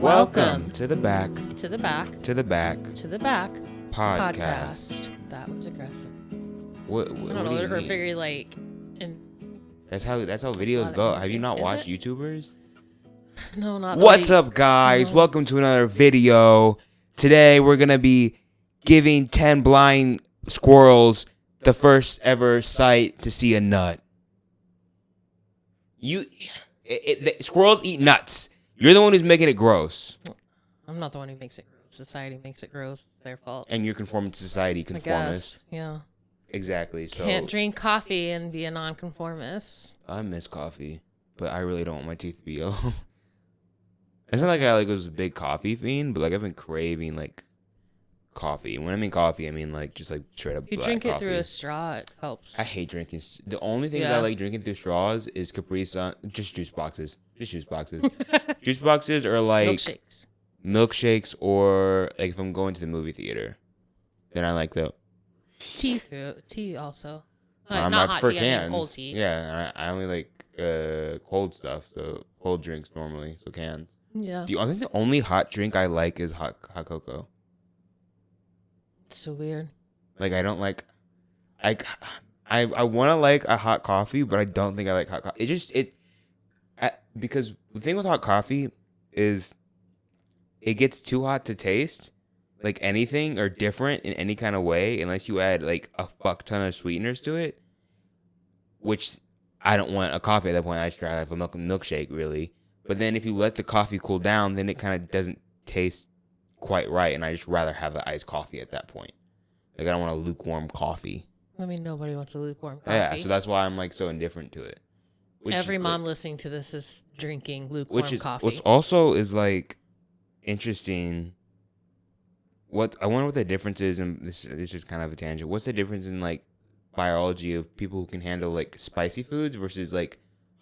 Welcome to the back, to the back, to the back to the back podcast. That was aggressive. What I don't do know, you or mean? very like, That's how videos of go. energy. Have you not Is watched it? YouTubers? No, not. What's like, up, guys? no. Welcome to another video. Today we're gonna be giving 10 blind squirrels the first ever sight to see a nut. Squirrels eat nuts. You're the one who's making it gross. I'm not the one who makes it gross. Society makes it gross. It's their fault. And you're conforming to society, I guess. conformist. Yeah. Exactly. So Can't drink coffee and be a nonconformist. I miss coffee, but I really don't want my teeth to be yellow. It's not like I was a big coffee fiend, but I've been craving coffee. When I mean coffee, I mean just straight up. If you black drink it coffee. through a straw, it helps. I hate drinking. The only things Yeah. I like drinking through straws is Capri Sun, just juice boxes, juice boxes or Milkshakes. or if I'm going to the movie theater, then I like the. Tea also. I Not hot prefer tea, I mean cans. cold tea. Yeah, I only like cold stuff, so cold drinks normally, so cans. Yeah. I think the only hot drink I like is hot cocoa. It's so weird. I don't like. I want to like a hot coffee, but I don't think I like hot coffee. Because the thing with hot coffee is it gets too hot to taste like anything or different in any kind of way unless you add a fuck ton of sweeteners to it, which I don't want a coffee at that point. I just rather have a milkshake really. But then if you let the coffee cool down, then it kind of doesn't taste quite right, and I just rather have an iced coffee at that point. I don't want a lukewarm coffee. I mean, nobody wants a lukewarm coffee. Yeah, so that's why I'm so indifferent to it. Every mom listening to this is drinking lukewarm coffee. What's also is interesting. I wonder what the difference is, and this is kind of a tangent. What's the difference in biology of people who can handle spicy foods versus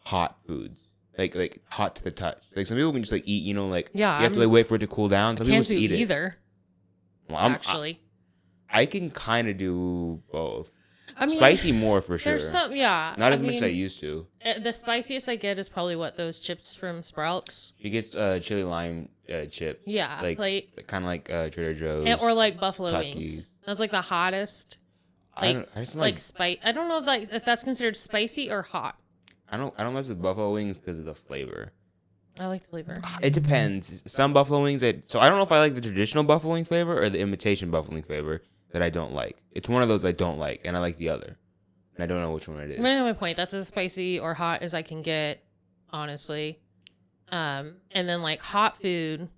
hot foods? Like hot to the touch. Some people can just eat, you have to wait for it to cool down. Some people can't just do eat either. Well, Actually, I can kind of do both. I mean, spicy more for sure. There's some, yeah. Not as much as I used to. The spiciest I get is probably those chips from Sprouts. She gets chili lime chips. Yeah, kind of like Trader Joe's. Or buffalo Tuckies. wings. That's the hottest. I just spice. I don't know if that's considered spicy or hot. I don't mess with buffalo wings because of the flavor. I like the flavor. It depends. Some buffalo wings so I don't know if I like the traditional buffalo wing flavor or the imitation buffalo wing flavor that I don't like. It's one of those I don't like, and I like the other. And I don't know which one it is. My point. That's as spicy or hot as I can get, honestly. And then hot food.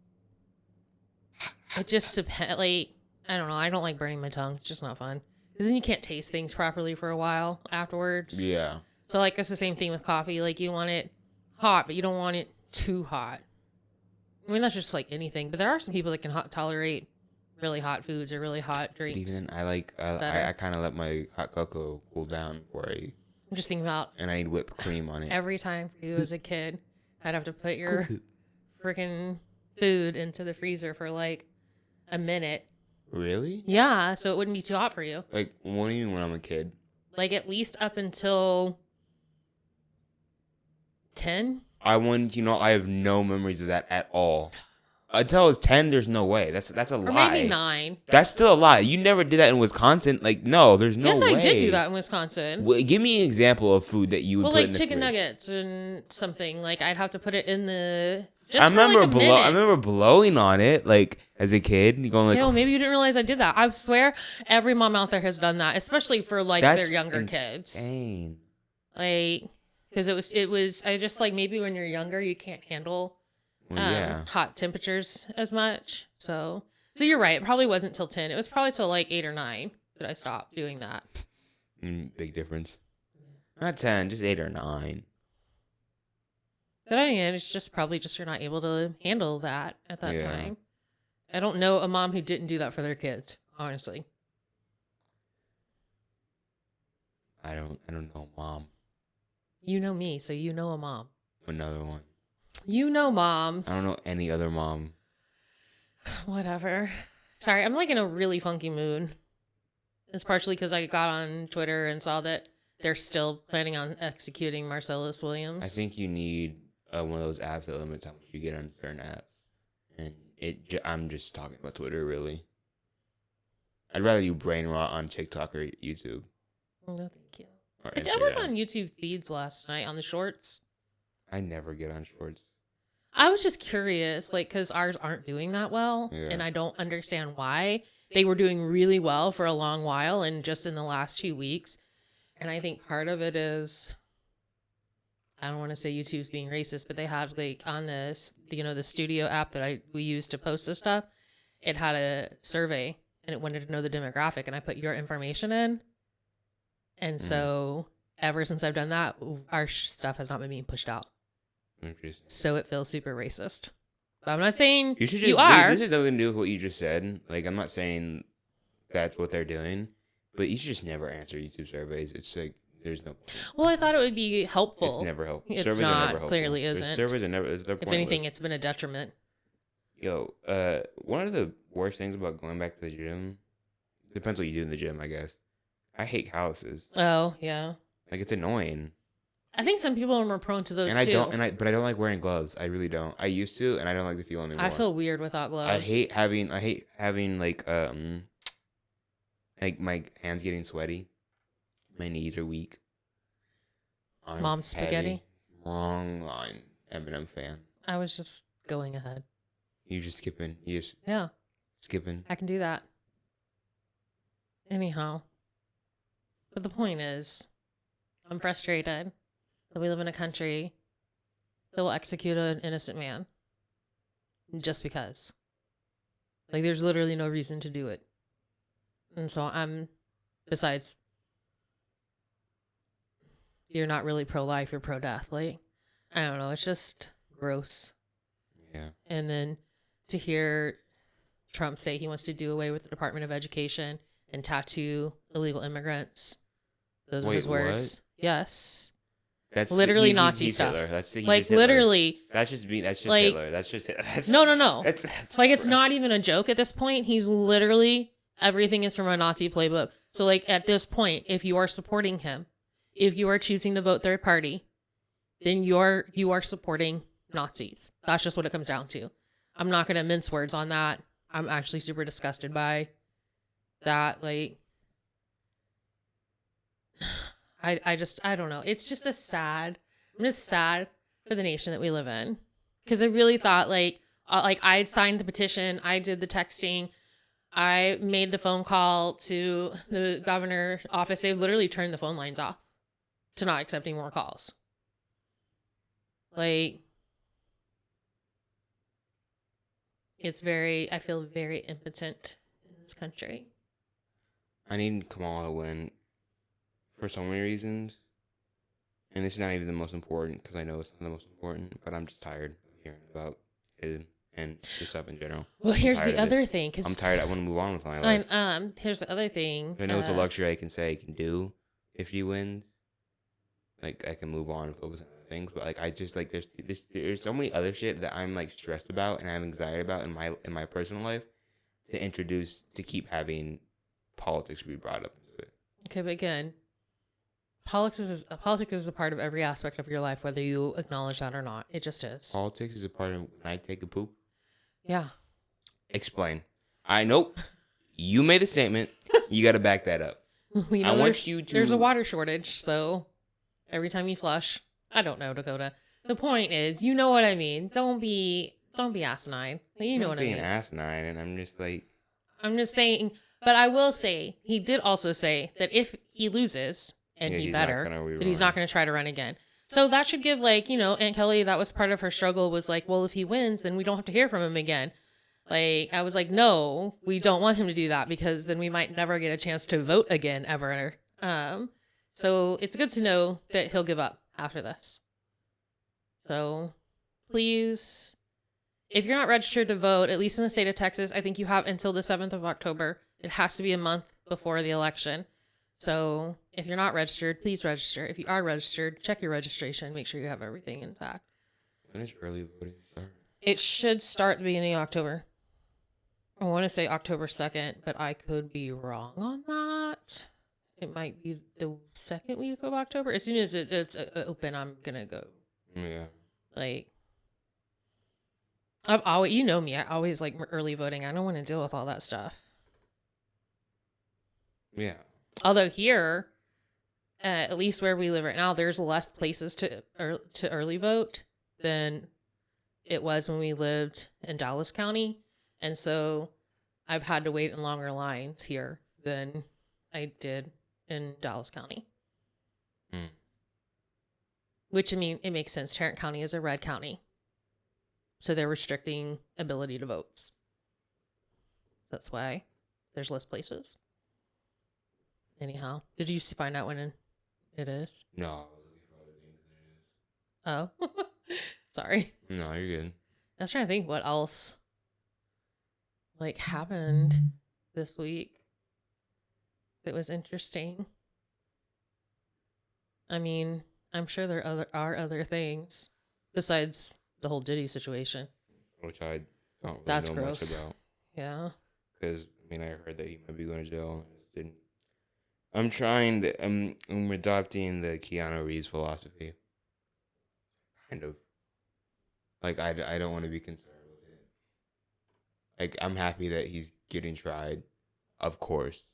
It just depends. I don't know. I don't like burning my tongue. It's just not fun. Because then you can't taste things properly for a while afterwards. Yeah. So it's the same thing with coffee. You want it hot, but you don't want it too hot. I mean, that's just anything. But there are some people that can tolerate really hot foods or really hot drinks. Even I kind of let my hot cocoa cool down before I'm just thinking about. And I need whipped cream on it. Every time for you as a kid, I'd have to put your freaking food into the freezer for a minute. Really? Yeah, so it wouldn't be too hot for you. What do you mean when I'm a kid? At least up until 10. I have no memories of that at all. Until I was 10, there's no way. That's a lie. Or maybe 9. That's still a lie. You never did that in Wisconsin. No, there's no way. Yes, I did do that in Wisconsin. Well, give me an example of food that you would put in the chicken fridge. nuggets and something. I'd have to put it in the. I remember blowing on it as a kid. You going No, maybe you didn't realize I did that. I swear, every mom out there has done that, especially for their younger insane. kids. Because it was. I just maybe when you're younger, you can't handle hot temperatures as much. So you're right. It probably wasn't till 10. It was probably till 8 or 9 that I stopped doing that. Big difference. Not 10, just 8 or 9. But anyway, it's just probably you're not able to handle that at that time. I don't know a mom who didn't do that for their kids, honestly. I don't know, Mom. You know me, so you know a mom. Another one. You know moms. I don't know any other mom. Whatever. Sorry, I'm in a really funky mood. It's partially because I got on Twitter and saw that they're still planning on executing Marcellus Williams. I think you need one of those apps that limits how much you get on certain apps. and I'm just talking about Twitter really. I'd rather you brain rot on TikTok or YouTube No, thank you. or I was Instagram. on YouTube feeds last night on the shorts. I never get on shorts. I was just curious, like, because ours aren't doing that well, Yeah. and I don't understand why. They were doing really well for a long while, and just in the last 2 weeks. And I think part of it is, I don't want to say YouTube's being racist, but they had like on this, the studio app that we use to post this stuff, it had a survey and it wanted to know the demographic, and I put your information in. And so ever since I've done that, our stuff has not been being pushed out. Interesting. So it feels super racist. But I'm not saying You should you just. are. This has nothing to do with what you just said. Like, I'm not saying that's what they're doing, but you should just never answer YouTube surveys. It's like there's no point. Well, I thought it would be helpful. It's never helpful. It's Surveys not. are never helpful. Clearly isn't. Surveys are never. They're If anything, pointless. it's been a detriment. Yo, one of the worst things about going back to the gym, depends what you do in the gym, I guess. I hate calluses. Oh, yeah. Like, it's annoying. I think some people are more prone to those And too. but I don't like wearing gloves. I really don't. I used to, and I don't like the feel anymore. I feel weird without gloves. I hate having like my hands getting sweaty. My knees are weak. I'm Mom's spaghetti? heavy. Wrong line. Eminem fan. I was just going ahead. You just skipping. You just Yeah, skipping. I can do that. Anyhow. But the point is, I'm frustrated that we live in a country that will execute an innocent man just because. Like, there's literally no reason to do it. And so besides, you're not really pro-life, you're pro-death. Like, I don't know, it's just gross. Yeah. And then to hear Trump say he wants to do away with the Department of Education and tattoo illegal immigrants. Those were his words. Yes. That's literally Nazi he's stuff. Hitler. That's Like, Hitler. literally. That's just like, Hitler. That's just No. That's Like, it's not even a joke at this point. He's literally, everything is from a Nazi playbook. So, like, at this point, if you are supporting him, if you are choosing to vote third party, then you are supporting Nazis. That's just what it comes down to. I'm not going to mince words on that. I'm actually super disgusted by that. Like, I don't know. It's just I'm just sad for the nation that we live in. Because I really thought, like I had signed the petition. I did the texting. I made the phone call to the governor's office. They've literally turned the phone lines off to not accepting more calls. Like, I feel very impotent in this country. I need Kamala to win for so many reasons. And this is not even the most important, because I know it's not the most important, but I'm just tired of hearing about it and just stuff in general. Well, here's the other thing. I'm tired. I want to move on with my life. Here's the other thing. I know it's a luxury I can say I can do if she wins. Like, I can move on and focus on other things, but like, I just like there's so many other shit that I'm like stressed about and I have anxiety about in my personal life to keep having politics be brought up into it. Okay, but again, politics is a part of every aspect of your life, whether you acknowledge that or not. It just is. Politics is a part of when I take a poop. Yeah. Explain. Nope. You made the statement. You got to back that up. I want you to. There's a water shortage, so every time you flush, I don't know, Dakota. The point is, you know what I mean. Don't be asinine. You know what I mean. Being asinine, and I'm just like. I'm just saying, but I will say he did also say that if he loses and that he's not going to try to run again. So that should give, like, Aunt Kelly, that was part of her struggle, was like, well, if he wins, then we don't have to hear from him again. Like, I was like, no, we don't want him to do that, because then we might never get a chance to vote again ever. So it's good to know that he'll give up after this. So please, if you're not registered to vote, at least in the state of Texas, I think you have until the 7th of October. It has to be a month before the election. So if you're not registered, please register. If you are registered, check your registration. Make sure you have everything intact. When is early voting start? It should start the beginning of October. I want to say October 2nd, but I could be wrong on that. It might be the second week of October. As soon as it's open, I'm going to go. Yeah. Like, I've always, you know me, I always like early voting. I don't want to deal with all that stuff. Yeah. Although here, at least where we live right now, there's less places to early vote than it was when we lived in Dallas County. And so I've had to wait in longer lines here than I did in Dallas County. Hmm. Which, I mean, it makes sense. Tarrant County is a red county. So they're restricting ability to votes. That's why there's less places. Anyhow, did you find out when it is? No, I was looking for other things than it is. Oh, sorry. No, you're good. I was trying to think what else like happened this week that was interesting. I mean, I'm sure there are other things besides the whole Diddy situation. Which I don't really That's know gross. much about. Yeah. Because, I mean, I heard that he might be going to jail. I just didn't. I'm trying to. I'm adopting the Keanu Reeves philosophy. Kind of. Like, I don't want to be concerned with it. Like, I'm happy that he's getting tried. Of course.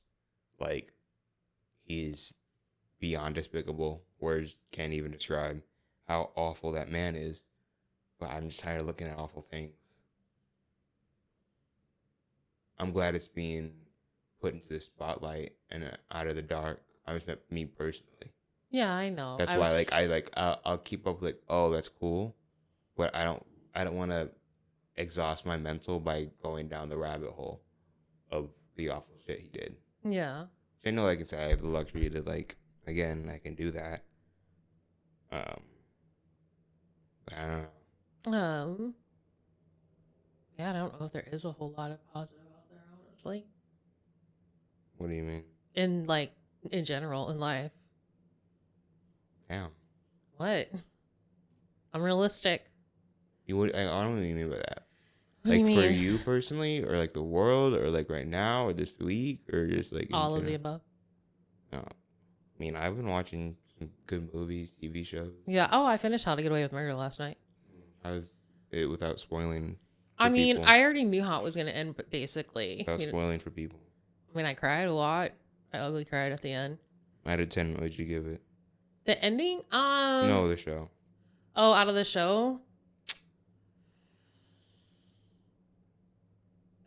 Like, he's beyond despicable. Words can't even describe how awful that man is. But I'm just tired of looking at awful things. I'm glad it's being put into the spotlight and out of the dark. I just meant me personally. Yeah, I know. That's why, I'll keep up like, oh, that's cool, but I don't want to exhaust my mental by going down the rabbit hole of the awful shit he did. Yeah. I know, like I can say I have the luxury to again, I can do that. But I don't know. Yeah, I don't know if there is a whole lot of positive out there, honestly. What do you mean? In general, in life. Damn. What? I'm realistic. You would? I don't really mean by that. What do you For mean? you personally, or like the world, or like right now, or this week, or just like All of the above. No, I mean I've been watching some good movies, TV shows. Yeah. Oh, I finished How to Get Away with Murder last night. How's it without spoiling? I mean, people? I already knew how it was going to end, but basically. Without spoiling for people. I mean, I cried a lot. I ugly cried at the end. Out of 10, what would you give it? The ending? No, the show. Oh, out of the show?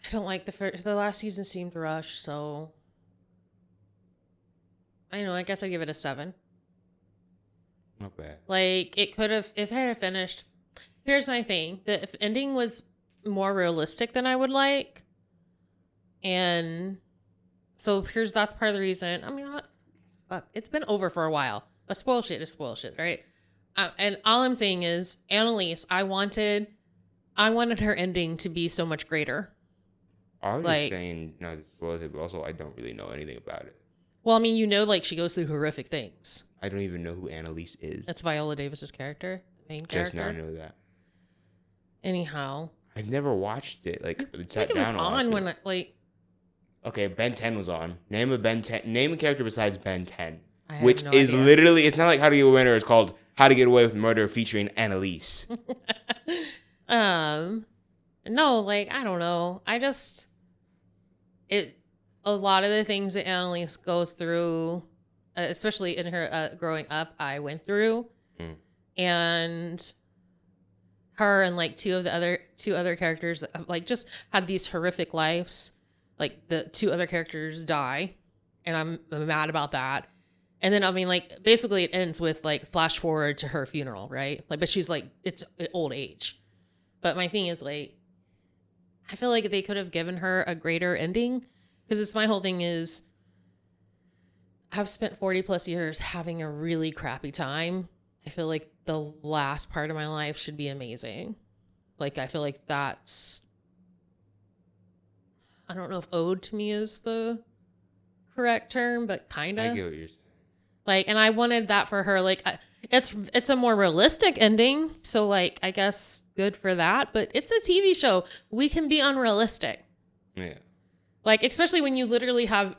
I don't like the last season seemed rushed, so I know, I guess I'd give it a 7. Not bad. Like, it could have, if it had finished, here's my thing. The ending was more realistic than I would like. And so that's part of the reason. I mean, fuck, it's been over for a while. But spoil shit is spoil shit, right? And all I'm saying is, Annalise, I wanted her ending to be so much greater. I was just saying, not to spoil it, but also I don't really know anything about it. Well, I mean, she goes through horrific things. I don't even know who Annalise is. That's Viola Davis's character, the main character. Just now I know that. Anyhow, I've never watched it. Like, it was on when Okay, Ben 10 was on. Name a character besides Ben 10, which is literally. It's not like How to Get Away with Murder. It's called How to Get Away with Murder featuring Annalise. No, like, I don't know. A lot of the things that Annalise goes through, especially in her growing up, I went through. And her and like two other characters that have, like, just had these horrific lives. Like, the 2 other characters die, and I'm mad about that. And then, I mean, like, basically it ends with like flash forward to her funeral, right? Like, but she's like, it's old age. But my thing is, like, I feel like they could have given her a greater ending, because it's my whole thing is, I've spent 40 plus years having a really crappy time. I feel like the last part of my life should be amazing. Like, I feel like that's, I don't know if ode to me is the correct term, but kind of. I get what you're saying. Like, and I wanted that for her. Like, it's a more realistic ending. So, like, I guess good for that. But it's a TV show. We can be unrealistic. Yeah. Like, especially when you literally have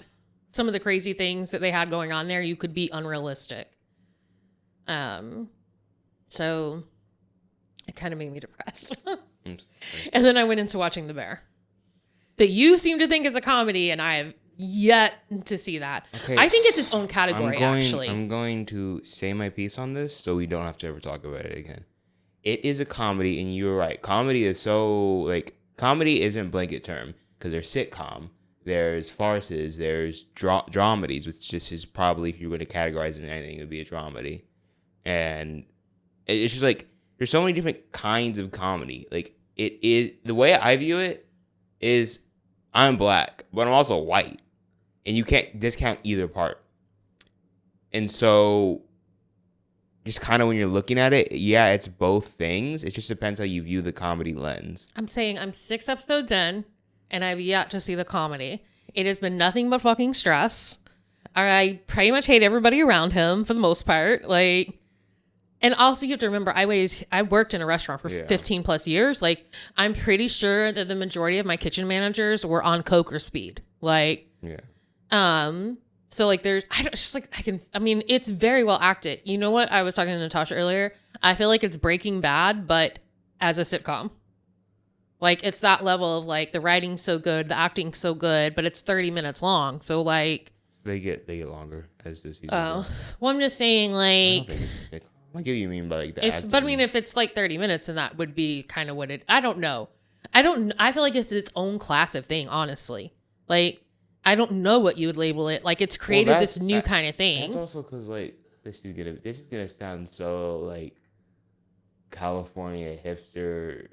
some of the crazy things that they had going on there, you could be unrealistic. So it kind of made me depressed. I'm sorry. And then I went into watching The Bear, that you seem to think is a comedy, and I have yet to see that. Okay. I think it's its own category, actually. I'm going to say my piece on this so we don't have to ever talk about it again. It is a comedy, and you're right. Comedy is so, like, comedy isn't a blanket term because there's sitcom, there's farces, there's dramedies, which just is probably, if you were going to categorize it in anything, it would be a dramedy. And it's just like, there's so many different kinds of comedy. Like, it is, the way I view it is, I'm black, but I'm also white. And you can't discount either part. And so, just kind of when you're looking at it, yeah, it's both things. It just depends how you view the comedy lens. I'm saying I'm 6 episodes in, and I've yet to see the comedy. It has been nothing but fucking stress. I pretty much hate everybody around him for the most part. Like, and also you have to remember, I worked in a restaurant for 15 plus years. Like, I'm pretty sure that the majority of my kitchen managers were on coke or speed. Like, so like it's just like it's very well acted. You know what? I was talking to Natasha earlier. I feel like it's Breaking Bad, but as a sitcom. Like, it's that level of, like, the writing's so good, the acting's so good, but it's 30 minutes long. So, like, they get longer as the season goes. Well, I'm just saying, like, I don't think it's a sitcom. I get what you mean by, like, the acting. But I mean, if it's like 30 minutes, then that would be kind of what it. I don't know. I feel like it's its own class of thing, honestly. Like, I don't know what you would label it. Like, it's created this new kind of thing. That's also because, like, this is gonna sound so, like, California hipster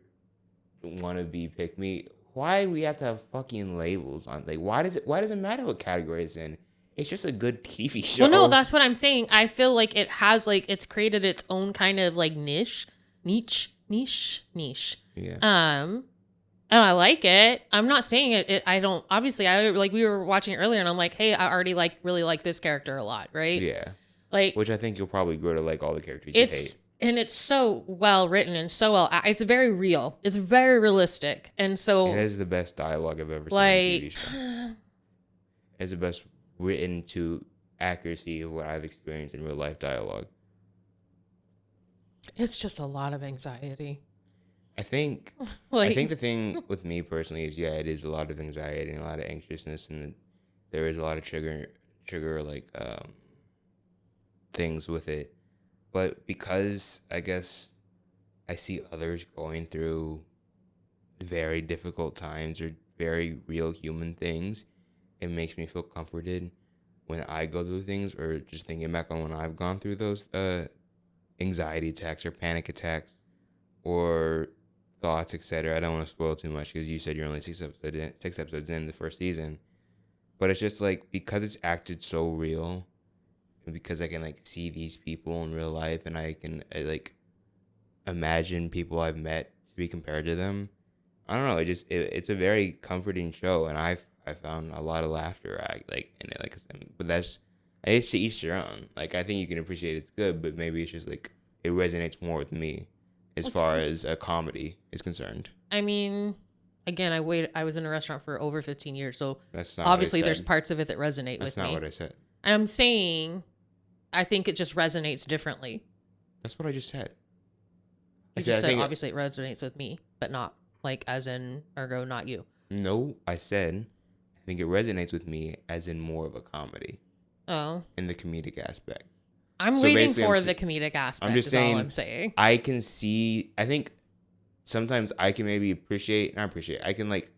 wannabe pick me. Why do we have to have fucking labels on? Like, why does it matter what category it's in? It's just a good TV show. Well, no, that's what I'm saying. I feel like it has, like, it's created its own kind of, like, niche. Yeah. And I like it. I'm not saying it. I don't. Obviously, we were watching it earlier, and I'm like, hey, I already really like this character a lot, right? Yeah. Like, which I think you'll probably grow to like all the characters you hate. And it's so well written and so well. It's very real. It's very realistic, and so it has the best dialogue I've ever seen in a TV show. It has the best written to accuracy of what I've experienced in real life dialogue. It's just a lot of anxiety. I think the thing with me personally is, yeah, it is a lot of anxiety and a lot of anxiousness, and there is a lot of trigger like things with it. But because I guess I see others going through very difficult times or very real human things, it makes me feel comforted when I go through things, or just thinking back on when I've gone through those anxiety attacks or panic attacks or thoughts, etc. I don't want to spoil too much because you said you're only 6 episodes in the first season. But it's just like, because it's acted so real, and because I can like see these people in real life, and I can like imagine people I've met to be compared to them. I don't know. It's a very comforting show, and I found a lot of laughter in it. Like, but that's, I guess, to each their own. Like, I think you can appreciate it's good, but maybe it's just like it resonates more with me as far as a comedy is concerned. I mean, again, I was in a restaurant for over 15 years, so that's not obviously there's parts of it that resonate with me. That's not what I said. I'm saying I think it just resonates differently. That's what I just said. You just said obviously it resonates with me, but not like as in ergo, not you. No, I said I think it resonates with me as in more of a comedy. Oh. In the comedic aspect. I'm waiting for the comedic aspect. I'm just saying. All I'm saying. I can see. I think sometimes I can maybe I can like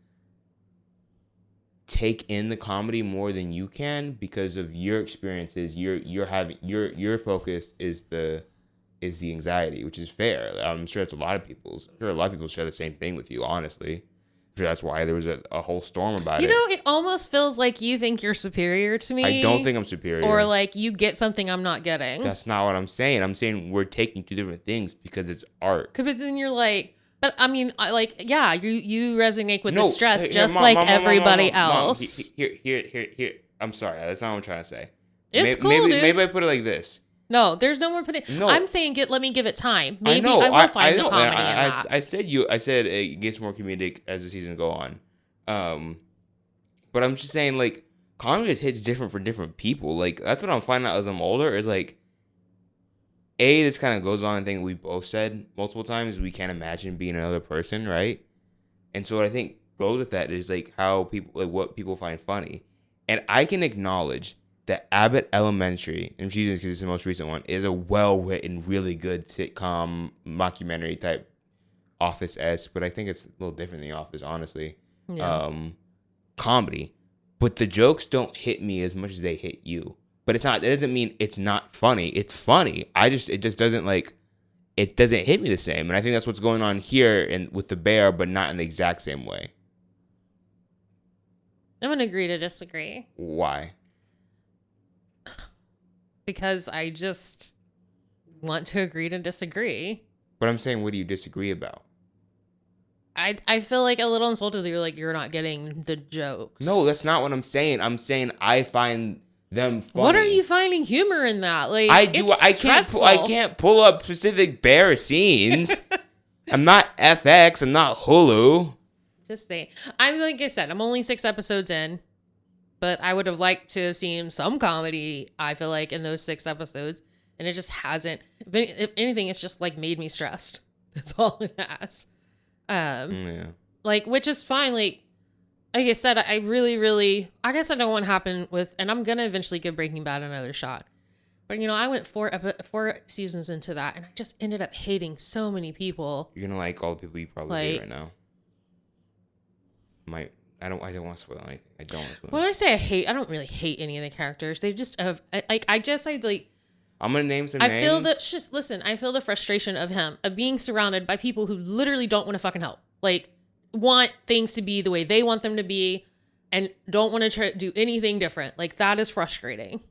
take in the comedy more than you can because of your experiences. Your focus is the anxiety, which is fair. I'm sure it's a lot of people's. I'm sure a lot of people share the same thing with you. Honestly, I'm sure that's why there was a whole storm about it. You know, it almost feels like you think you're superior to me. I don't think I'm superior. Or like you get something I'm not getting. That's not what I'm saying. I'm saying we're taking two different things because it's art. But then you're like, but I mean, like, yeah, you resonate with the stress just like everybody else. Here. I'm sorry. That's not what I'm trying to say. It's cool, dude. Maybe I put it like this. No, there's no more putting. No. I'm saying let me give it time. Maybe I will find the comedy in that. I said it gets more comedic as the season go on. But I'm just saying, like, comedy just hits different for different people. Like, that's what I'm finding out as I'm older, is like this kind of goes on a thing we both said multiple times. We can't imagine being another person, right? And so what I think goes with that is like how people, like what people find funny. And I can acknowledge that Abbott Elementary, and she's because it's the most recent one, is a well-written, really good sitcom, mockumentary type Office-esque, but I think it's a little different than The Office, honestly. Yeah. Comedy. But the jokes don't hit me as much as they hit you. But it's not, that doesn't mean it's not funny. It's funny. It just doesn't like, it doesn't hit me the same. And I think that's what's going on here and with the bear, but not in the exact same way. I'm going to agree to disagree. Why? Because I just want to agree to disagree. But I'm saying, what do you disagree about? I feel like a little insulted that you're not getting the jokes. No, that's not what I'm saying. I'm saying I find them funny. What are you finding humor in that? Like I do. It's I can't pull up specific bear scenes. I'm not FX. I'm not Hulu. Just saying. I'm like I said, I'm only 6 episodes in, but I would have liked to have seen some comedy. I feel like in those 6 episodes, and it just hasn't. If anything, it's just like made me stressed. That's all it has. Yeah. Like, which is fine. Like I said, I really, I guess I don't want to happen with, and I'm gonna eventually give Breaking Bad another shot. But I went 4 seasons into that, and I just ended up hating so many people. You're gonna like all the people you probably hate right now. I don't want to spoil anything. I don't want to spoil When I say I hate, I don't really hate any of the characters. They just have I'm gonna name some I names. feel that listen, I feel the frustration of him, of being surrounded by people who literally don't want to fucking help. Like, want things to be the way they want them to be and don't want to try to do anything different. Like, that is frustrating.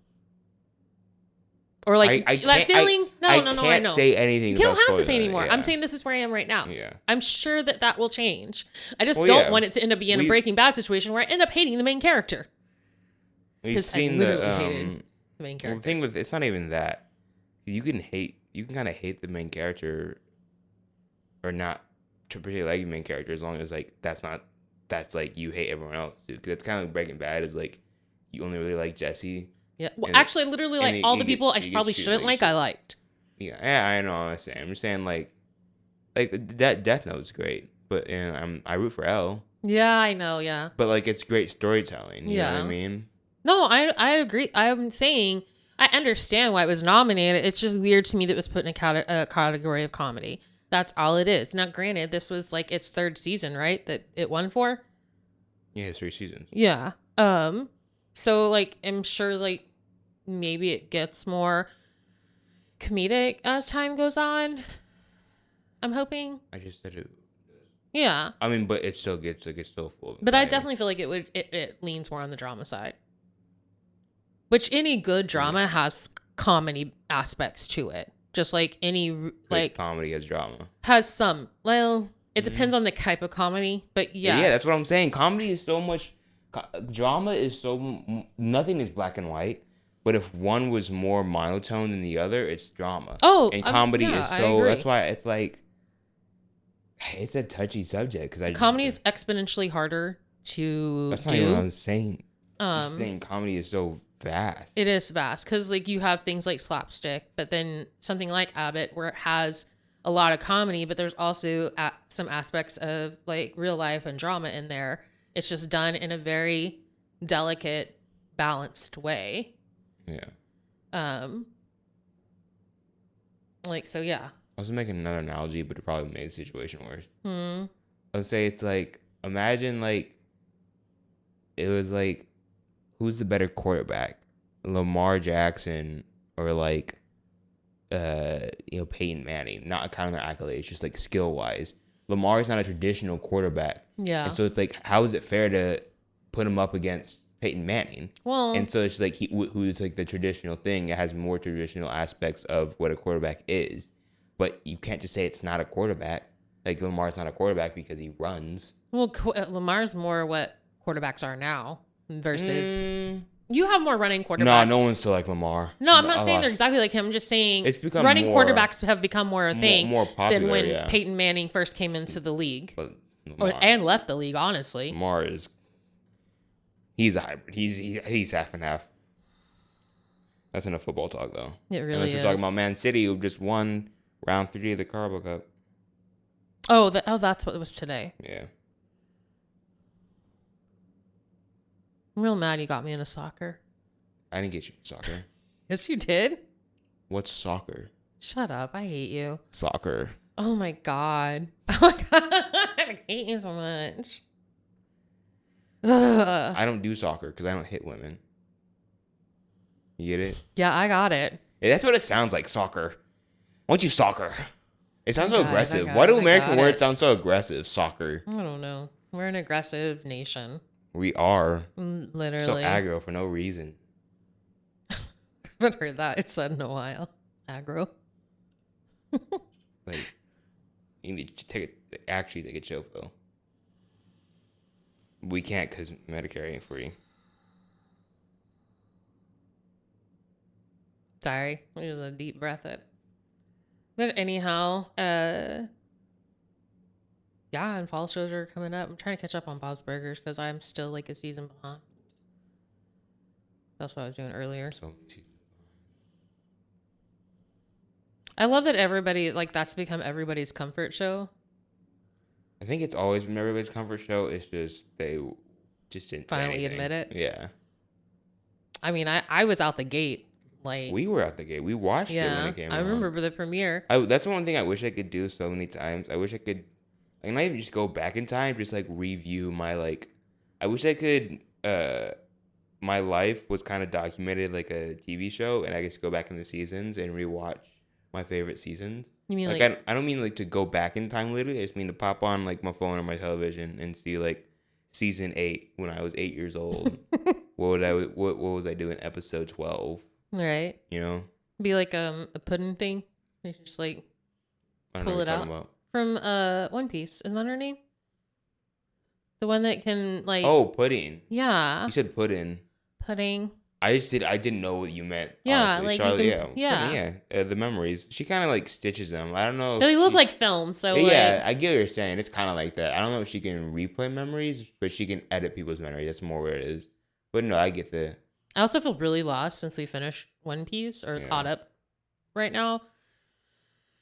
Or like that feeling. I know. I can't say anything. You don't have to say anymore. Yeah. I'm saying this is where I am right now. Yeah. I'm sure that will change. I just don't want it to end up being a Breaking Bad situation where I end up hating the main character. We've seen hated the main character. Well, the thing with it's not even that. You can kind of hate the main character, or not to particularly like the main character, as long as like that's like you hate everyone else, dude. Because it's kind of like Breaking Bad is like you only really like Jesse. Yeah. Well, actually, literally, like all the people I probably shouldn't like, I liked. Yeah, I know what I'm saying. I'm just saying like that Death Note's great, but I root for Elle. Yeah, I know. Yeah. But like it's great storytelling. You know what I mean? No, I agree. I'm saying I understand why it was nominated. It's just weird to me that it was put in a category of comedy. That's all it is. Now, granted, this was like its 3rd season, right? That it won for. Yeah, it's 3 seasons. Yeah. So like I'm sure like maybe it gets more comedic as time goes on. I'm hoping. I just said it. Yeah. I mean, but it still gets like it's still full. But I definitely feel like it leans more on the drama side. Which any good drama has comedy aspects to it. Just like any like comedy has drama. Has some. Well, it depends on the type of comedy, but yes. Yeah, that's what I'm saying. Comedy is so much. Drama is so nothing is black and white. But if one was more monotone than the other, it's drama. Oh, and comedy is so. That's why it's like. It's a touchy subject because comedy is exponentially harder to. That's not even what I'm saying. I'm saying comedy is so vast. It is vast because like you have things like slapstick, but then something like Abbott where it has a lot of comedy, but there's also some aspects of like real life and drama in there. It's just done in a very delicate, balanced way. Yeah. Like so, yeah. I was making another analogy, but it probably made the situation worse. I'd say it's like imagine like it was like who's the better quarterback, Lamar Jackson or like Peyton Manning? Not counting their accolades, just like skill wise. Lamar is not a traditional quarterback. Yeah. And so it's like, how is it fair to put him up against Peyton Manning? Well, and so it's like who's like the traditional thing. It has more traditional aspects of what a quarterback is, but you can't just say it's not a quarterback. Like Lamar's not a quarterback because he runs. Well, Lamar's more what quarterbacks are now versus you have more running quarterbacks. No one's still like Lamar. No, I'm not saying they're exactly like him. I'm just saying it's become running quarterbacks have become more a thing more popular, than when Peyton Manning first came into the league and left the league. Honestly, Lamar he's a hybrid. He's half and half. That's enough football talk, though. It really Unless is. we're talking about Man City, who just won round 3 of the Carabao Cup. Oh, that's what it was today. Yeah. I'm real mad you got me into soccer. I didn't get you soccer. Yes, you did. What's soccer? Shut up. I hate you. Oh Soccer. my god. Oh my god. I hate you so much. Ugh. I don't do soccer because I don't hit women. You get it? Yeah, I got it. Yeah, that's what it sounds like, soccer. Why don't you soccer? It sounds I so got it, I aggressive. got Why do it, I American got words it. sound so aggressive? Soccer. I don't know. We're an aggressive nation. We are. Literally. So aggro for no reason. Haven't heard that. It's said in a while. Aggro. Like, you need to actually take a chill pill. We can't because Medicare ain't free. Sorry. It was a deep breath. But anyhow, yeah, and fall shows are coming up. I'm trying to catch up on Bob's Burgers because I'm still like a season behind. That's what I was doing earlier. So I love that everybody, like, that's become everybody's comfort show. I think it's always been everybody's comfort show. It's just they just didn't say Finally anything. admit it. Yeah. I mean, I was out the gate. Like, We were at the gate. We watched it when yeah, it came I out. remember the premiere. That's the one thing I wish I could do so many times. I wish I could, like, not even just go back in time, just like review my, like, I wish I could, my life was kind of documented like a TV show, and I could go back in the seasons and rewatch my favorite seasons. You mean Like, I don't mean like to go back in time literally. I just mean to pop on like my phone or my television and see like season 8 when I was 8 years old. what was I doing episode 12? right? You know? Be like a pudding thing. You just like I don't know pull what it you're out talking about. from One Piece. Isn't that her name? The one that can like Oh, pudding. yeah, You said pudding. pudding. I didn't know what you meant. Yeah, honestly. like you Charlotte, can- yeah, yeah. pudding, the memories. She kind of like stitches them. I don't know. They if look she- like films, so yeah, like I get what you're saying. It's kind of like that. I don't know if she can replay memories, but she can edit people's memories. That's more where it is. But no, I get the. I also feel really lost since we finished One Piece or Yeah. caught up right now.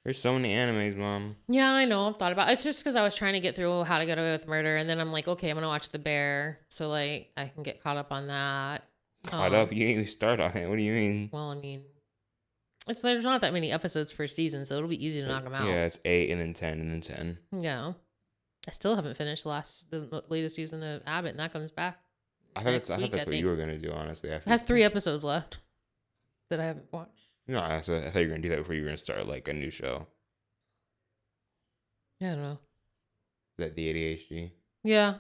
There's so many animes, mom. Yeah, I know. I've thought about it. It's just because I was trying to get through How to Get Away with Murder, and then I'm like, okay, I'm gonna watch The Bear, so like I can get caught up on that. Caught up? You didn't even start on it. What do you mean? Well, I mean, there's not that many episodes per season, so it'll be easy to knock them out. Yeah, it's 8 and then 10 and then 10. Yeah. I still haven't finished the latest season of Abbott, and that comes back. I thought next that's week, what think. you were gonna do. Honestly, It has 3 episodes left that I haven't watched. No, I thought you were gonna do that before you were gonna start like a new show. Yeah, I don't know. That the ADHD. Yeah.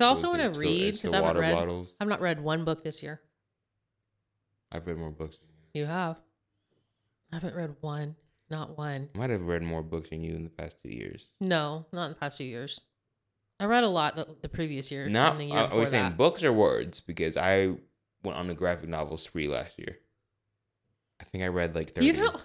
I also What want is to it? read It's the because I haven't water read. bottles. I've not read one book this year. I've read more books. You have. I haven't read one. Not one. I might have read more books than you in the past 2 years. No, not in the past 2 years. I read a lot the previous year. Not, and the year I before was saying that. books or words because I went on a graphic novel spree last year. I think I read like 30. You know,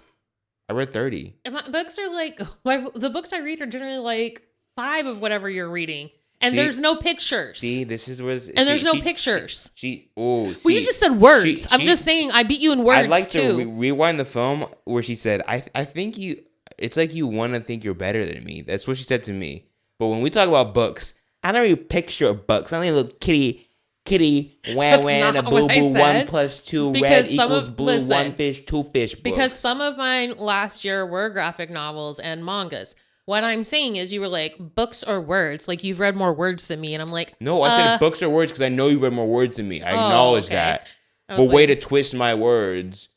I read 30. books are like the books I read are generally like 5 of whatever you're reading, and See- there's no pictures. See, this is where. And there's no pictures. Well, Well, you just said words. I'm she- just saying I beat you in words I'd like too. to rewind the film where she said, I think you. It's like you want to think you're better than me. That's what she said to me. But when we talk about books, I don't even picture books. I don't even look kitty, wah That's wah, and a not what boo I boo. said. 1 + 2 red Because some equals of- blue. listen, 1 fish, 2 fish. because books. some of mine last year were graphic novels and mangas. What I'm saying is you were like books or words. Like you've read more words than me. And I'm like, No, I said books or words because I know you've read more words than me. I acknowledge okay. that. I But was way like, to twist my words.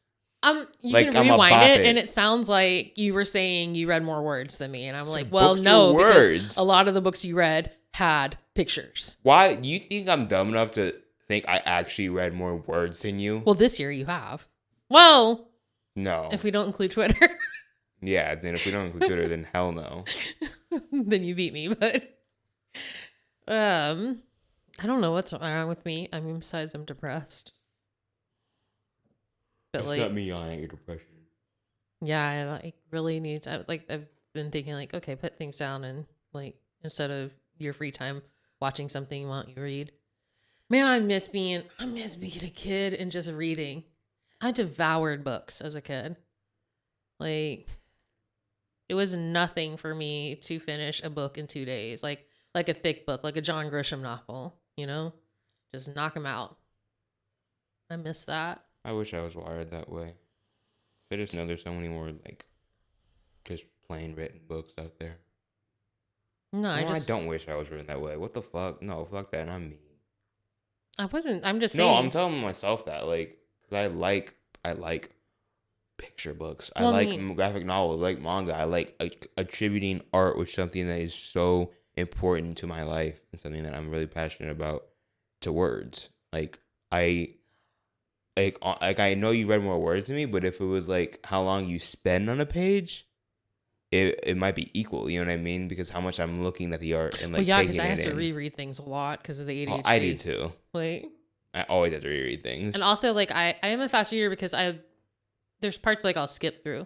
you like can I'm a rewind bop it, it. and it sounds like you were saying you read more words than me. And I'm said like, well, books or no, because words. a lot of the books you read had pictures. Why do you think I'm dumb enough to think I actually read more words than you? Well, this year you have. Well, No. if we don't include Twitter, Yeah, then if we don't include Twitter, then hell no. then you beat me. But I don't know what's wrong with me. I mean, besides I'm depressed. But That's like, not me yawning at your depression. yeah, I like really need to, I've been thinking like, okay, put things down and like instead of your free time watching something, why don't you read? Man, I miss being a kid and just reading. I devoured books as a kid. Like, it was nothing for me to finish a book in 2 days. Like a thick book, like a John Grisham novel, you know? Just knock them out. I miss that. I wish I was wired that way. I just know there's so many more like just plain written books out there. No, I don't wish I was written that way. What the fuck? No, fuck that. I'm mean. I'm just No, saying. I'm telling myself that, like, because I like picture books. I Well, I like mean- graphic novels, I like manga. I like attributing art with something that is so important to my life and something that I'm really passionate about to words. Like I know you read more words than me, but if it was like how long you spend on a page, it might be equal. You know what I mean? Because how much I'm looking at the art and Well, like yeah, taking because I it have to in. reread things a lot because of the ADHD. Oh, I do too. Like, I always have to reread things. and also, like, I am a fast reader because there's parts like I'll skip through.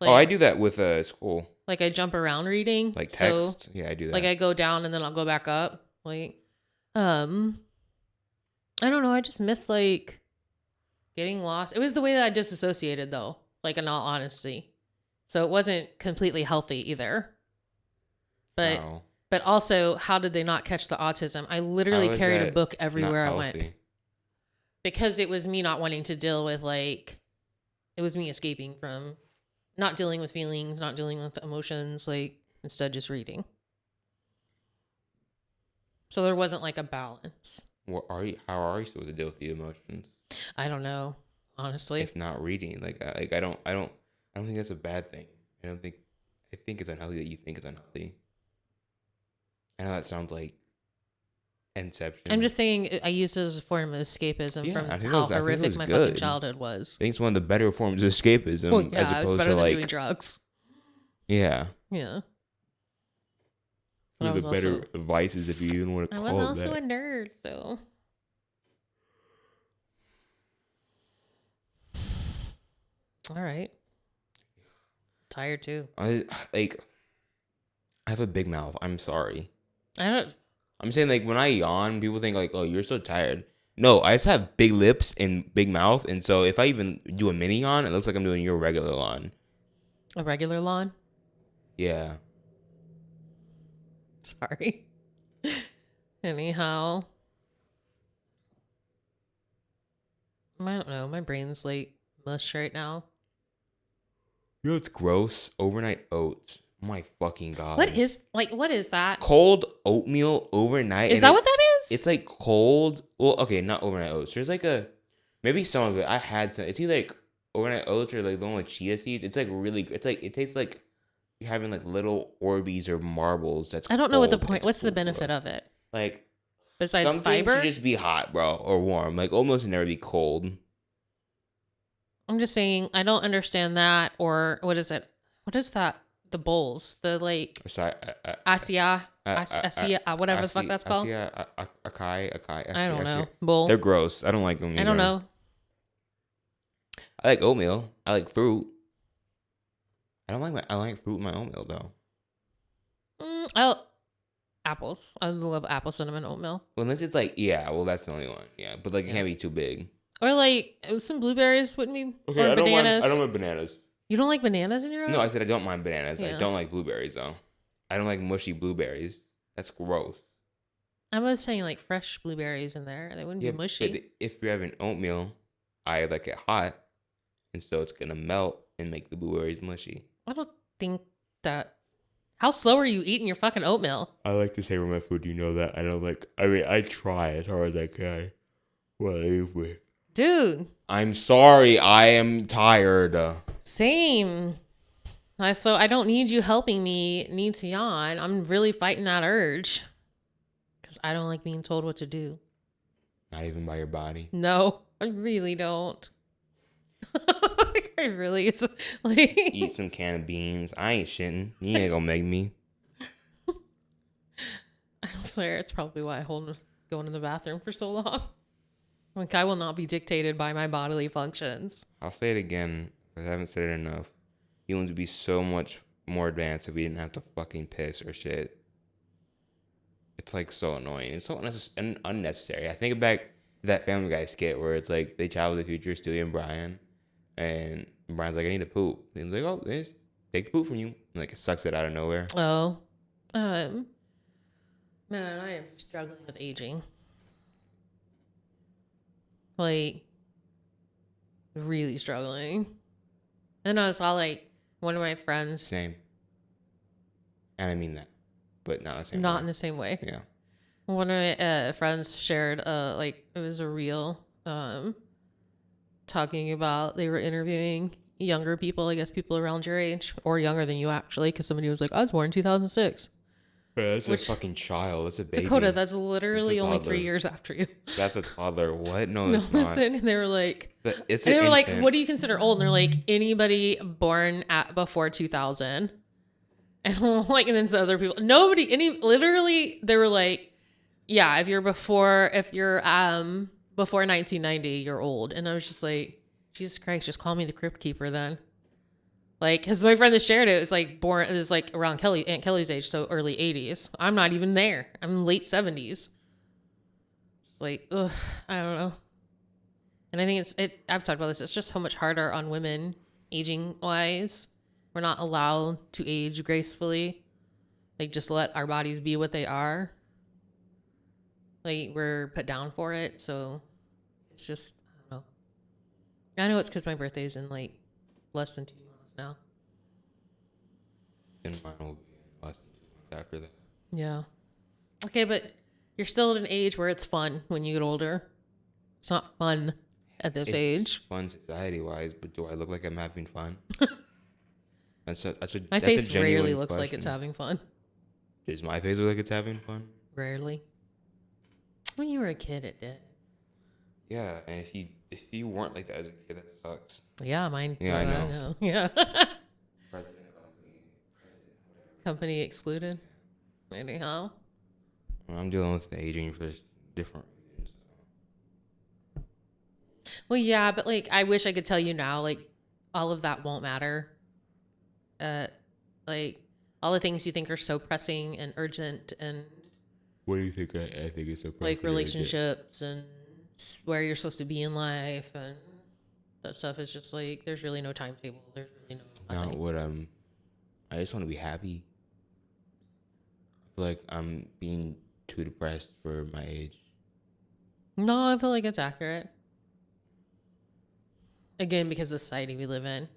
Like, Oh, I do that with school. Like, I jump around reading. Like So, text. Yeah, I do that. like, I go down and then I'll go back up. Like, I don't know. I just miss, like, getting lost. It was the way that I disassociated, though, like, in all honesty. So it wasn't completely healthy either. But Wow. but also, how did they not catch the autism? I literally How is carried a that book not everywhere I went. healthy? Because it was me not wanting to deal with, like, it was me escaping from not dealing with feelings, not dealing with emotions, like, instead just reading. So there wasn't like a balance. What are you? How are you supposed to deal with the emotions I don't know, honestly. if not reading? I don't think that's a bad thing. I think it's unhealthy that you think it's unhealthy. I know that sounds like Inception. I'm just saying I used it as a form of escapism Yeah, from I think it how was- I think it horrific was my good. fucking childhood was. I think it's one of the better forms of escapism Well, yeah, as it's opposed better to than doing like drugs. yeah, Yeah. But one I of was the better also, vices if you even want to I call was it also that. a nerd, so. All right. Tired too. I have a big mouth. I'm sorry. I don't. I'm saying like when I yawn, people think like, "Oh, you're so tired." No, I just have big lips and big mouth, and so if I even do a mini yawn, it looks like I'm doing your regular yawn. A regular lawn? Yeah. Sorry. Anyhow. I don't know. My brain's like mush right now. You know what's gross? Overnight oats. Oh my fucking god. What is that? Cold oatmeal overnight? Is and that what it's- that is? It's like cold. Well, okay, not overnight oats. There's like maybe some of it. I had some. It's either like overnight oats or like the one with chia seeds. It's like really. It's like it tastes like you're having like little Orbeez or marbles. That's I don't know what the cold. point. It's What's the cool, benefit gross. of it Like besides some things fiber? should just be hot, bro, or warm. Like almost never be cold. I'm just saying I don't understand that. Or what is it? What is that? The bowls, the like Asia, whatever the fuck that's called. Akai. I don't know. Bowl. They're gross. I don't like them. I don't know. I like oatmeal. I like fruit. I like fruit in my oatmeal though. Apples. I love apple cinnamon oatmeal. Well, unless it's like well, that's the only one. Yeah, but like it Yeah. can't be too big. Or like some blueberries wouldn't be. Okay, or I don't bananas. mind bananas. You don't like bananas in your own? No, I said I don't mind bananas. I Yeah. don't like blueberries though. I don't like mushy blueberries. That's gross. I was saying like fresh blueberries in there. They wouldn't be mushy. But if you're having oatmeal, I like it hot, and so it's gonna melt and make the blueberries mushy. I don't think that. How slow are you eating your fucking oatmeal? I like to savor my food. You know that. I try as hard as I can. Whatever. Dude, I'm sorry. I am tired. same. So I don't need you helping me need to yawn. I'm really fighting that urge. Because I don't like being told what to do. Not even by your body. No, I really don't. I really, it's like. Eat some canned beans. I ain't shitting. You ain't gonna make me. I swear it's probably why I hold going to the bathroom for so long. Like, I will not be dictated by my bodily functions. I'll say it again, because I haven't said it enough. Humans would be so much more advanced if we didn't have to fucking piss or shit. It's like so annoying. It's so unnecessary. I think back that Family Guy skit where it's like they travel to the future, Stewie and Brian, and Brian's like, I need to poop. And he's like, oh, take the poop from you. And like it sucks it out of nowhere. Oh, man, I am struggling with aging. Like, really struggling. And I saw like one of my friends. Same. And I mean that, but not the same. Not in the same way. Yeah. One of my friends shared like it was a reel talking about they were interviewing younger people, I guess people around your age or younger than you actually, because somebody was like, I was born in 2006. That's a fucking child. That's a baby. Dakota, that's literally only toddler. 3 years after you. That's a toddler. What? No, No, it's not. listen, and they were like, It's and they an were like, infant. what do you consider old? And they're like, anybody born before 2000. And I'm like, and then some other people, literally, they were like, yeah, if you're before 1990, you're old. And I was just like, Jesus Christ, just call me the Crypt Keeper then. Like, because my friend that shared it was like it was like around Aunt Kelly's age, so early 80s. I'm not even there. I'm late 70s. Like, ugh, I don't know. And I think I've talked about this. It's just so much harder on women aging wise. We're not allowed to age gracefully. Like, just let our bodies be what they are. Like, we're put down for it. So it's just, I don't know. I know it's because my birthday's in like less than 2 months now. And mine will be less than 2 months after that. Yeah. Okay, but you're still at an age where it's fun when you get older. It's not fun at this age. Fun society wise, but do I look like I'm having fun? My face rarely looks like it's having fun. Does my face look like it's having fun? Rarely. When you were a kid, it did. Yeah, and if you weren't like that as a kid, that sucks. Yeah, mine. Yeah, I know. Yeah. President, Company excluded. Anyhow. I'm dealing with the aging for different reasons. Well, yeah, but like, I wish I could tell you now, like, all of that won't matter. Like, all the things you think are so pressing and urgent and What do you think? I think it's so like relationships and where you're supposed to be in life and that stuff is just like, there's really no timetable. There's really no Not nothing. what I just want to be happy. I feel like I'm being too depressed for my age. No, I feel like it's accurate. Again, because of the society we live in.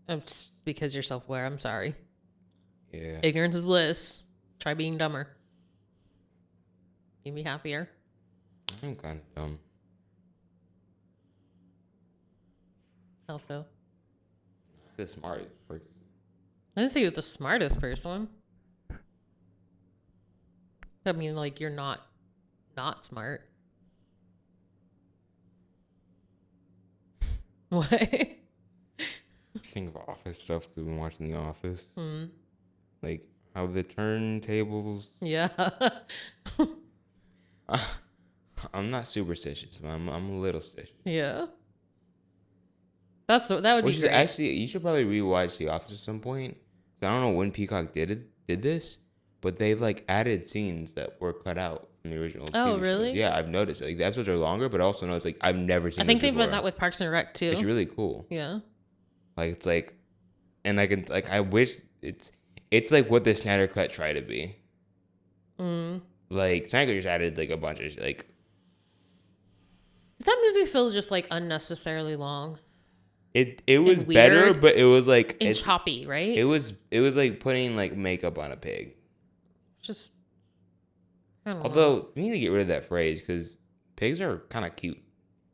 It's because you're self-aware. I'm sorry. Yeah. Ignorance is bliss. Try being dumber. You'd be happier. I'm kind of dumb. Also, The smartest person. I didn't say you're the smartest person. I mean, like, you're not smart. What? Just think of office stuff because we've been watching The Office. Hmm. Like how the turntables. Yeah. I'm not superstitious, but I'm a little stitious. Yeah. That would be great. Actually, you should probably rewatch The Office at some point. So I don't know when Peacock did this, but they've like added scenes that were cut out from the original. Oh, TV shows. really? Yeah, I've noticed. Like the episodes are longer, but I also noticed like I've never seen. I think this they've done before. that with Parks and Rec too. It's really cool. Yeah. Like it's like, and I can like I wish it's like what the Snyder Cut tried to be. Mm. Like Snyder just added like a bunch of like. Did that movie feel just like unnecessarily long It was and better, weird but it was like and choppy, right? It was like putting like makeup on a pig. Just, I don't know. Although we need to get rid of that phrase because pigs are kind of cute.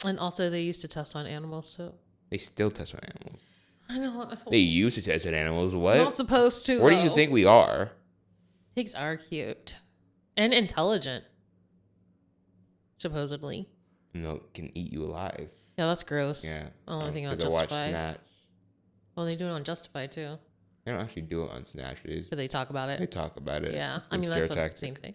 And also, they used to test on animals, so They still test on animals. I know. They used to test on animals. Not What? supposed to. What do you though. think we are? Pigs are cute and intelligent, supposedly. No, can eat you alive. Yeah, that's gross. Yeah. I don't think on 'cause I watch Justified. Snatch. Well, they do it on Justified too, They don't actually do it on Snatch. but they talk about They it. talk about it. Yeah, It's I a mean scare that's the tactic. same thing.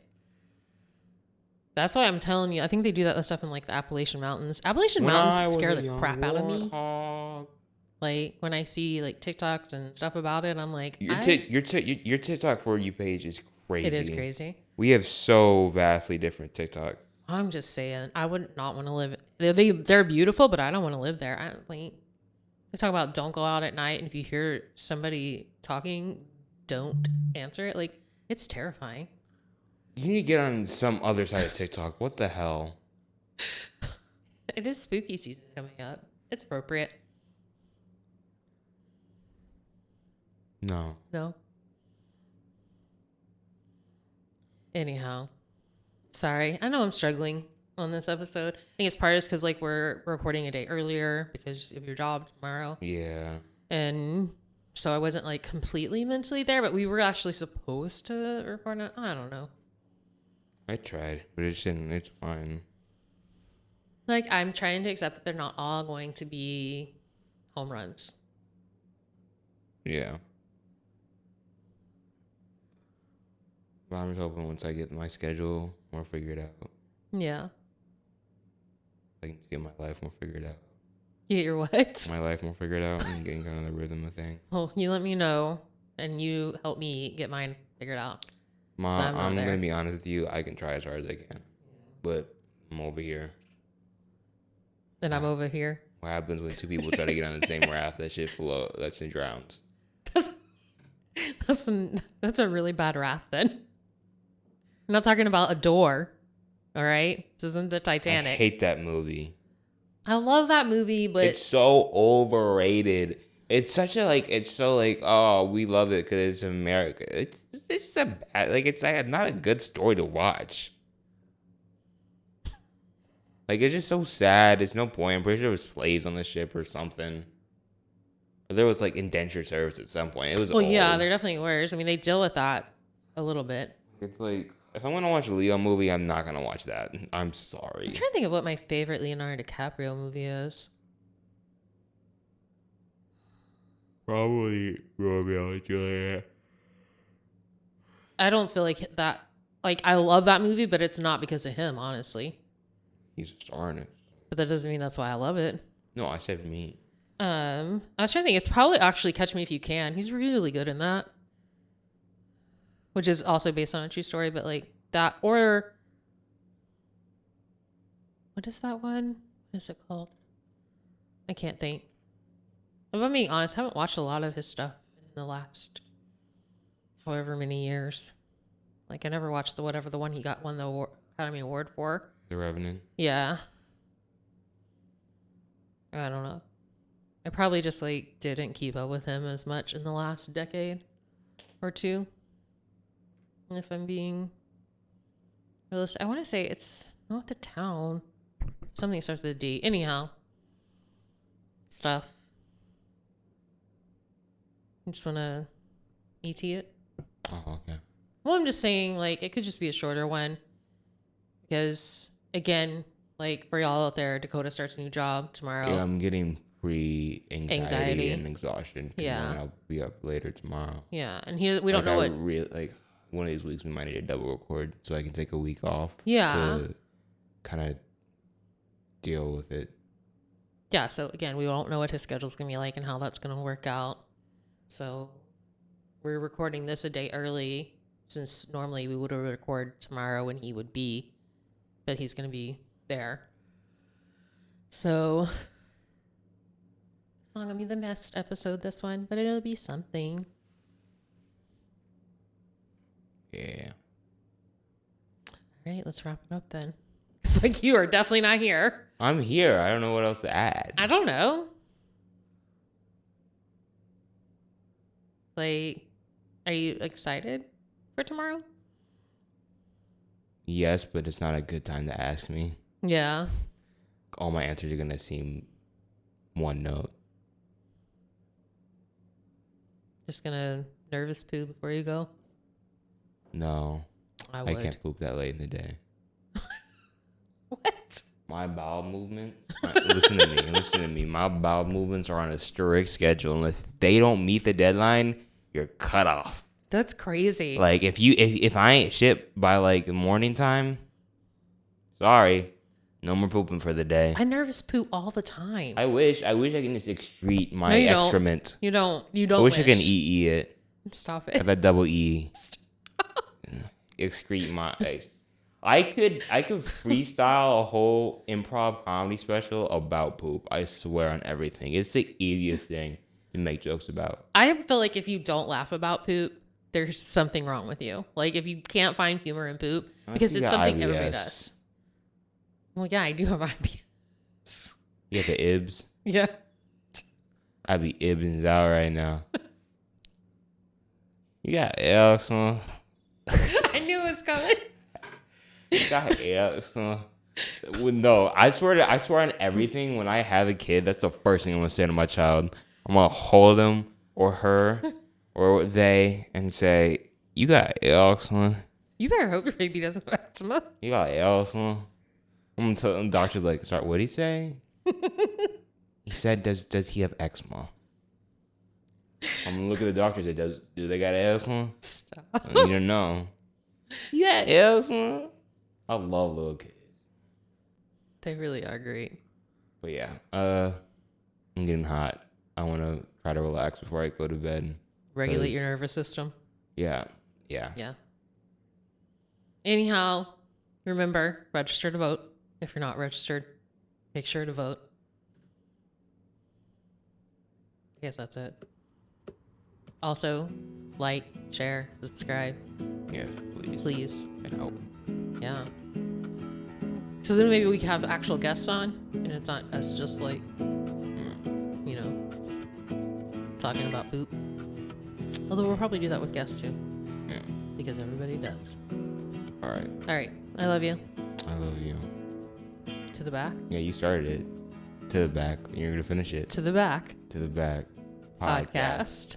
That's why I'm telling you. I think they do that stuff in like the Appalachian Mountains. Appalachian When Mountains I was scare a the young crap out of me. warthog. Like when I see like TikToks and stuff about it, I'm like, Your TikTok For You page is crazy. it is crazy. We have so vastly different TikToks. I'm just saying, I would not want to live. They're beautiful, but I don't want to live there. I don't like. They talk about don't go out at night, and if you hear somebody talking, don't answer it. Like, it's terrifying. You need to get on some other side of TikTok. What the hell? It is spooky season coming up. It's appropriate. No. No. Anyhow, sorry. I know I'm struggling on this episode. I think it's part of because like we're recording a day earlier because of your job tomorrow. Yeah. And so I wasn't like completely mentally there, but we were actually supposed to record it. I don't know. I tried, but it didn't. It's fine. Like, I'm trying to accept that they're not all going to be home runs. Yeah. But I'm just hoping once I get my schedule more figured out, Yeah. I can just get my life more figured out. You get your what? My life more figured out and getting kind of the rhythm of thing. Well, you let me know and you help me get mine figured out. Mom, So I'm not I'm there. going to be honest with you. I can try as hard as I can. But I'm over here. And I'm over here. What happens when two people try to get on the same raft? That shit that shit drowns. That's a really bad raft then. I'm not talking about a door. All right? This isn't the I Titanic. hate that movie. I love that movie, but It's so overrated. It's such a it's so oh, we love it because it's America. It's just a bad it's not a good story to watch. It's just so sad. There's no point. I'm pretty sure there was slaves on the ship or something. Or there was indentured service at some point. It was yeah, old. there definitely were. I mean, they deal with that a little bit. It's if I'm gonna watch a Leo movie, I'm not gonna watch that. I'm sorry. I'm trying to think of what my favorite Leonardo DiCaprio movie is. Probably Romeo and Juliet. I don't feel like that. I love that movie, but it's not because of him, honestly. He's a star in it. But that doesn't mean that's why I love it. No, I said me. I was trying to think. It's probably actually Catch Me If You Can. He's really good in that. Which is also based on a true story, but that, or what is that one? What is it called? I can't think. If I'm being honest, I haven't watched a lot of his stuff in the last however many years. I never watched the one he won the Academy Award for. The Revenant. Yeah. I don't know. I probably just didn't keep up with him as much in the last decade or two. If I'm being realistic, I want to say it's not the town. Something starts with a D. Anyhow, stuff. You just want to ET it? Oh, okay. Well, I'm just saying, it could just be a shorter one. Because, again, for y'all out there, Dakota starts a new job tomorrow. Yeah, I'm getting pre-anxiety and exhaustion. Yeah. I'll be up later tomorrow. Yeah, and we don't know what. One of these weeks we might need a double record so I can take a week off. Yeah. To kind of deal with it. Yeah, so again, we don't know what his schedule's going to be like and how that's going to work out. So we're recording this a day early since normally we would have recorded tomorrow when he would be, but he's going to be there. So it's not going to be the best episode, this one, but it'll be something. Yeah. All right, let's wrap it up then. It's you are definitely not here. I'm here. I don't know what else to add. I don't know. Are you excited for tomorrow? Yes, but it's not a good time to ask me. Yeah. All my answers are going to seem one note. Just gonna nervous poo before you go? No. I I would. can't poop that late in the day. What? My bowel movements. Listen to me. My bowel movements are on a strict schedule, and if they don't meet the deadline, you're cut off. That's crazy. If I ain't shit by morning time, sorry, no more pooping for the day. I nervous poo all the time. I wish I can just excrete my No, you don't. excrement. You don't. I wish I can EE it. Stop Have it. that double E. Excrete my. I could freestyle a whole improv comedy special about poop. I swear on everything. It's the easiest thing to make jokes about. I feel like if you don't laugh about poop, there's something wrong with you. Like if you can't find humor in poop, because it's something everybody does. Well, yeah, I do have IBS. You have the ibs? Yeah. I be ibbins out right now. You got L, son. I knew it was coming. You got L, son. Well, no, I swear on everything. When I have a kid, that's the first thing I'm gonna say to my child. I'm gonna hold him or her or they and say, "You got L, son. You better hope your baby doesn't have asthma. You got L, son." I'm gonna tell the doctor's like, "Sorry, what'd he say?" He said, "Does he have eczema?" I'm gonna look at the doctor and say, "Do they got eczema?" Stop. I need to know. You got eczema? I love little kids. They really are great. But yeah, I'm getting hot. I want to try to relax before I go to bed. Regulate your nervous system. Yeah. Yeah. Anyhow, remember, register to vote. If you're not registered, make sure to vote. I guess that's it. Also, like, share, subscribe. Yes, please. Please. And help. Yeah. So then maybe we can have actual guests on, and it's not us just like, you know, talking about poop. Although we'll probably do that with guests too. Yeah. Because everybody does. All right. All right. I love you. I love you. To the back. Yeah, you started it. To the back. You're gonna finish it. To the back. To the back. Podcast.